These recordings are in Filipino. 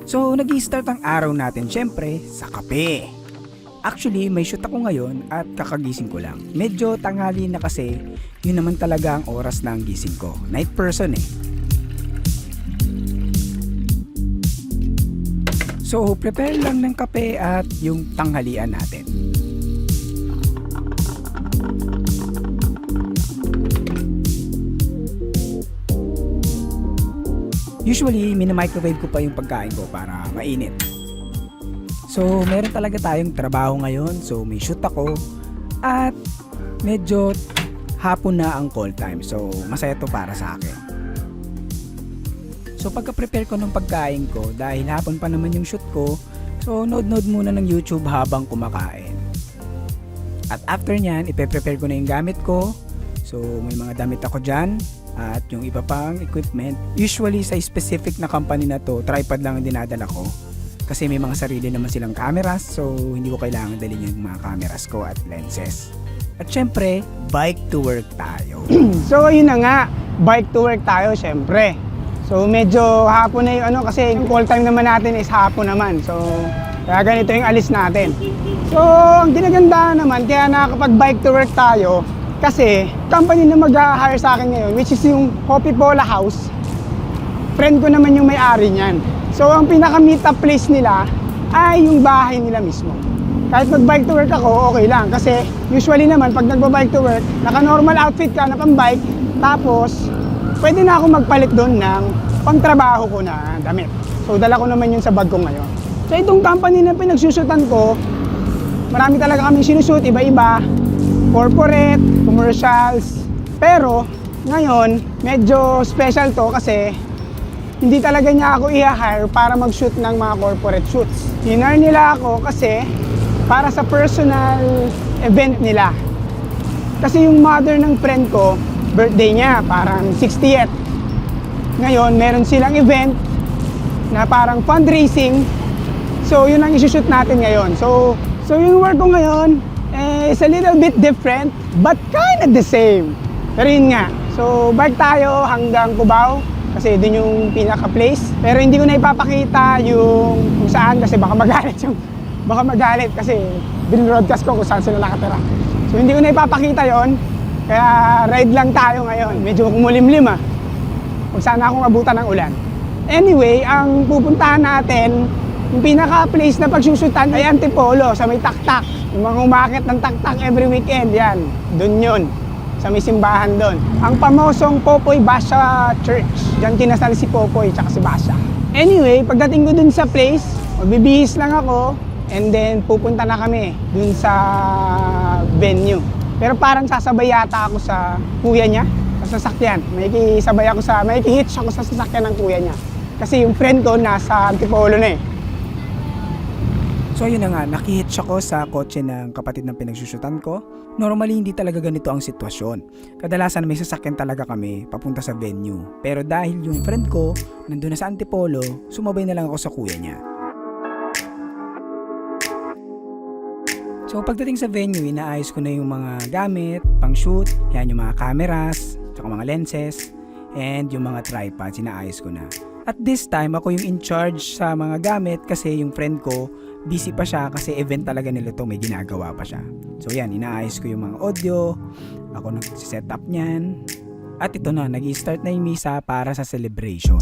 So, nag-i-start ang araw natin syempre sa kape. Actually, may shoot ako ngayon at kakagising ko lang. Medyo tanghali na kasi, yun naman talaga ang oras ng gising ko. Night person eh. So, prepare lang ng kape at yung tanghalian natin. Usually, mini-microwave ko pa yung pagkain ko para mainit. So, meron talaga tayong trabaho ngayon. So, may shoot ako. At medyo hapon na ang call time. So, masaya to para sa akin. So, pagka-prepare ko ng pagkain ko, dahil hapon pa naman yung shoot ko, so, node muna ng YouTube habang kumakain. At after nyan, ipe-prepare ko na yung gamit ko. So, may mga damit ako dyan. At yung iba pang equipment, usually sa specific na company na to, tripod lang ang dinadala ko. Kasi may mga sarili naman silang cameras, so hindi ko kailangan dalhin yung mga cameras ko at lenses. At syempre, bike to work tayo. So yun na nga, bike to work tayo syempre. So medyo hapon na yung kasi yung call time naman natin is hapon naman. So kaya ganito yung alis natin. So ang ginaganda naman, kaya nakakapag-bike to work tayo, kasi company na mag-hire sa akin ngayon, which is yung Hopi Pola House, friend ko naman yung may-ari niyan. So ang pinaka-meet up place nila ay yung bahay nila mismo. Kahit mag-bike to work ako, okay lang. Kasi usually naman, pag nagba-bike to work, naka-normal outfit ka na pang-bike, tapos pwede na ako magpalit doon ng pang-trabaho ko na damit. So dala ko naman yun sa bag ko ngayon. So itong company na pinagsusutan ko, marami talaga kami sinushoot, iba-iba. Corporate, commercials. Pero ngayon, medyo special to kasi hindi talaga niya ako i-hire para mag-shoot ng mga corporate shoots. Hinire nila ako kasi para sa personal event nila. Kasi yung mother ng friend ko, birthday niya, parang 60th. Ngayon, meron silang event na parang fundraising. So, yun ang isushoot natin ngayon. So yung work ko ngayon, it's a little bit different, but kind of the same. Pero yun nga, so bike tayo hanggang Cubao, kasi dun yung pinaka-place. Pero hindi ko na ipapakita yung kung saan, kasi baka magalit kasi bin-broadcast ko kung saan sila nakatira. So hindi ko na ipapakita yon, kaya ride lang tayo ngayon. Medyo kumulimlim kung saan akong abutan ng ulan. Anyway, ang pupuntahan natin, yung pinaka-place na pagsusutan ay Antipolo, sa may taktak. Yung mga umakit ng taktak every weekend, yan. Doon yun. Sa may simbahan doon. Ang pamosong Popoy Basha Church. Diyan kinasal si Popoy tsaka si Basha. Anyway, pagdating ko dun sa place, magbibihis lang ako. And then, pupunta na kami dun sa venue. Pero parang sasabay yata ako sa kuya niya, sa sasakyan. May hitch ako sa sasakyan ng kuya niya. Kasi yung friend ko nasa Antipolo na eh. So yun na nga, nakihitch ako sa kotse ng kapatid ng pinagsusutan ko. Normally hindi talaga ganito ang sitwasyon. Kadalasan may sasakyan talaga kami papunta sa venue. Pero dahil yung friend ko nandun na sa Antipolo, sumabay na lang ako sa kuya niya. So pagdating sa venue, inaayos ko na yung mga gamit, pang shoot, yan yung mga cameras, tsaka mga lenses, and yung mga tripods, inaayos ko na. At this time, ako yung in charge sa mga gamit kasi yung friend ko, busy pa siya kasi event talaga nila to, may ginagawa pa siya. So yan, inaayos ko yung mga audio, ako nag-set up niyan. At ito na, nag-i-start na yung misa para sa celebration.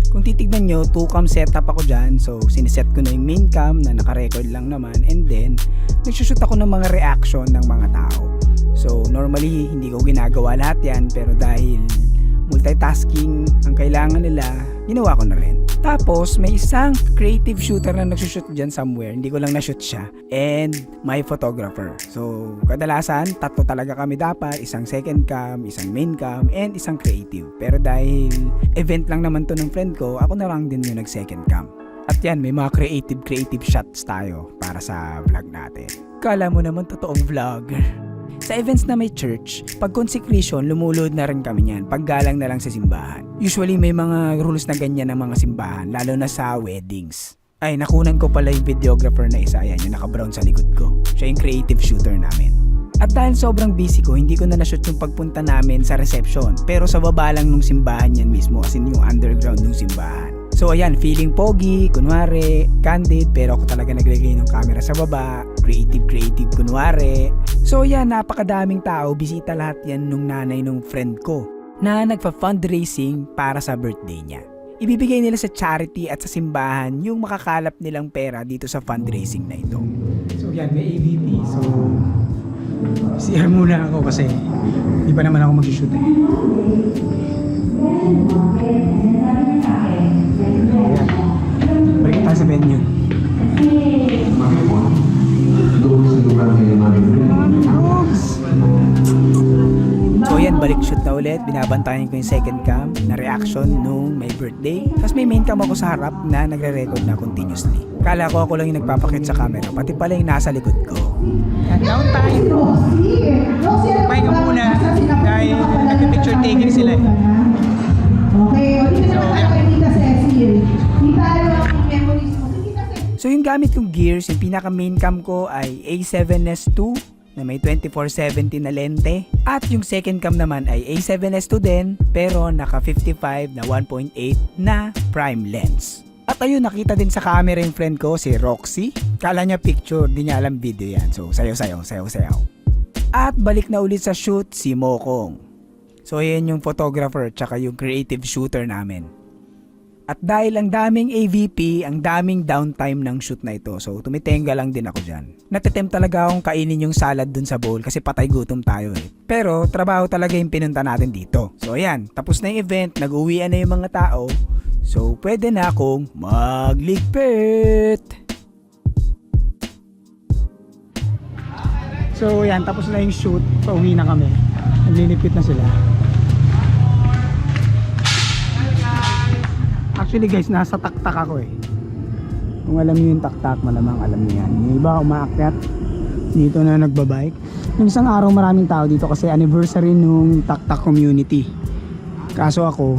Kung titignan nyo, 2-cam setup ako dyan. So siniset ko na yung main cam na naka-record lang naman. And then, nagsushoot ako ng mga reaction ng mga tao. So normally, hindi ko ginagawa lahat yan. Pero dahil multitasking ang kailangan nila, ginawa ko na rin. Tapos, may isang creative shooter na nagsushoot dyan somewhere. Hindi ko lang na-shoot siya. And my photographer. So, kadalasan, 3 talaga kami dapat. Isang second cam, isang main cam, and isang creative. Pero dahil event lang naman to ng friend ko, ako na lang din yung nag-second cam. At yan, may mga creative shots tayo para sa vlog natin. Kala mo naman totoong vlogger. Sa events na may church, pag consecration, lumulod na rin kami niyan. Paggalang na lang sa simbahan. Usually may mga rules na ganyan ng mga simbahan, lalo na sa weddings. Ay, nakunan ko pala yung videographer na isa. Ayan, yung naka-brown sa likod ko. Siya yung creative shooter namin. At dahil sobrang busy ko, hindi ko na na-shoot yung pagpunta namin sa reception. Pero sa baba lang nung simbahan yan mismo, as in yung underground nung simbahan. So ayan, feeling pogi, kunwari, candid, pero ako talaga naglagay ng camera sa baba, creative kunwari. So ayan, napakadaming tao, bisita lahat yan nung nanay nung friend ko na nagpa-fundraising para sa birthday niya. Ibibigay nila sa charity at sa simbahan yung makakalap nilang pera dito sa fundraising na ito. So yan, may AVP. So CR muna ako kasi hindi pa naman ako mag-shoot eh. Balik tayo sa venue. So yan, balik shoot na ulit. Binabantayan ko yung second cam na reaction nung may birthday. Tapos may main cam ako sa harap na nagre-record na continuously. Kala ko ako lang yung nagpapakit sa camera, pati pala yung nasa likod ko. At down time. Pahinga muna dahil nag-picture taking sila eh. So yung gamit kong gears, yung pinaka main cam ko ay A7S II na may 24-70 na lente. At yung second cam naman ay A7S II din pero naka 55 na 1.8 na prime lens. At ayun, nakita din sa camera yung friend ko, si Roxy. Kala niya picture, di niya alam video yan. So sayaw. At balik na ulit sa shoot si Mokong. So ayan yung photographer tsaka yung creative shooter namin. At dahil ang daming AVP, ang daming downtime ng shoot na ito. So tumitenga lang din ako dyan. Natitempt talaga akong kainin yung salad dun sa bowl kasi patay gutom tayo eh. Pero trabaho talaga yung pinunta natin dito. So ayan, tapos na yung event, nag-uwian na yung mga tao. So pwede na akong magligpit. So yan, tapos na yung shoot. Pauwi na kami. Naglilipit na sila. Actually guys, nasa taktak ako eh. Kung alam niyo yung taktak, malamang alam niyo yan. Yung iba umaakyat dito na nagbabike. Yung isang araw maraming tao dito kasi anniversary nung taktak community. Kaso ako,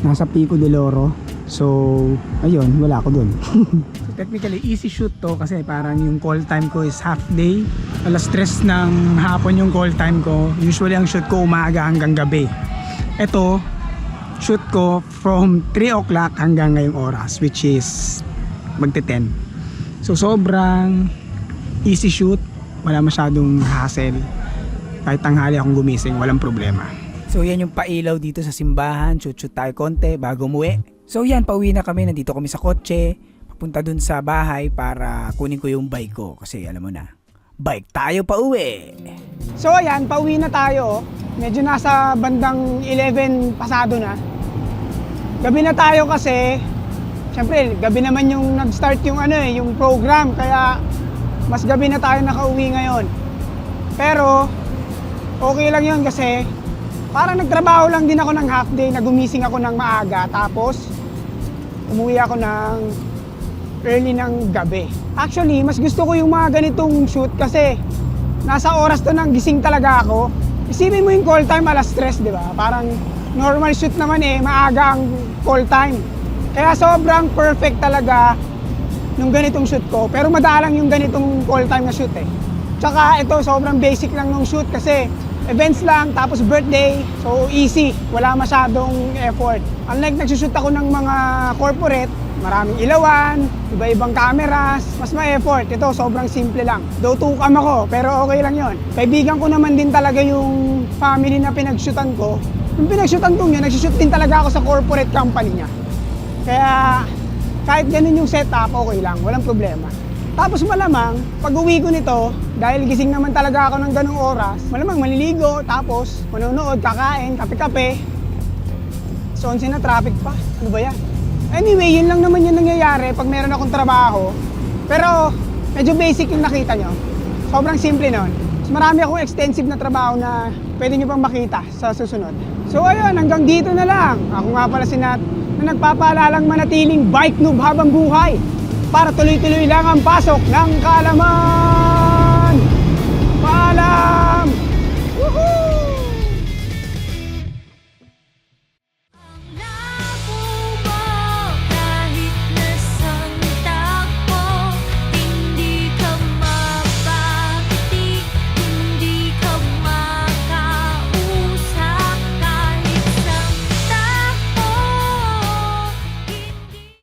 nasa Pico de Oro. So, ayun, wala ako dun. So, technically, easy shoot to kasi parang yung call time ko is half day. Alas 3 ng hapon yung call time ko. Usually, ang shoot ko umaga hanggang gabi. Ito, shoot ko from 3 o'clock hanggang ngayong oras, which is magte-10. So, sobrang easy shoot. Wala masyadong hassle. Kahit tanghali akong gumising, walang problema. So yan yung pailaw dito sa simbahan. Shoot tayo konti bago umuwi. So yan, pauwi na kami. Nandito kami sa kotse. Papunta dun sa bahay para kunin ko yung bike ko. Kasi alam mo na, bike tayo pauwi. So ayan, pauwi na tayo. Medyo nasa bandang 11 pasado na. Gabi na tayo kasi syempre, gabi naman yung nag-start yung yung program, kaya mas gabi na tayo nakauwi ngayon. Pero okay lang yun kasi parang nagtrabaho lang din ako ng half day, nagumising ako ng maaga, tapos umuwi ako ng early ng gabi. Actually, mas gusto ko yung mga ganitong shoot kasi nasa oras to nang gising talaga ako. Isipin mo yung call time alas 3, di ba? Parang normal shoot naman maaga ang call time. Kaya sobrang perfect talaga nung ganitong shoot ko. Pero madalang yung ganitong call time na shoot eh. Tsaka ito sobrang basic lang nung shoot kasi events lang, tapos birthday, so easy, wala masyadong effort. Unlike nagsushoot ako ng mga corporate, maraming ilawan, iba-ibang cameras, mas ma-effort. Ito sobrang simple lang. Though 2cam ako, pero okay lang yon. Kaibigan ko naman din talaga yung family na pinagshootan ko. Yung pinagshootan ko yun, nagsushoot din talaga ako sa corporate company niya. Kaya kahit ganun yung setup, okay lang, walang problema. Tapos malamang, pag uwi ko nito, dahil gising naman talaga ako ng ganung oras, malamang maliligo, tapos manonood, kakain, kape-kape. So, na traffic pa. Ano ba yan? Anyway, yun lang naman yung nangyayari pag meron akong trabaho. Pero, medyo basic yung nakita nyo. Sobrang simple nun. Mas marami akong extensive na trabaho na pwede nyo pang makita sa susunod. So, ayun, hanggang dito na lang. Ako nga pala si Nat, na nagpapaalalang manatiling bike noob habang buhay para tuloy-tuloy lang ang pasok ng kaalaman!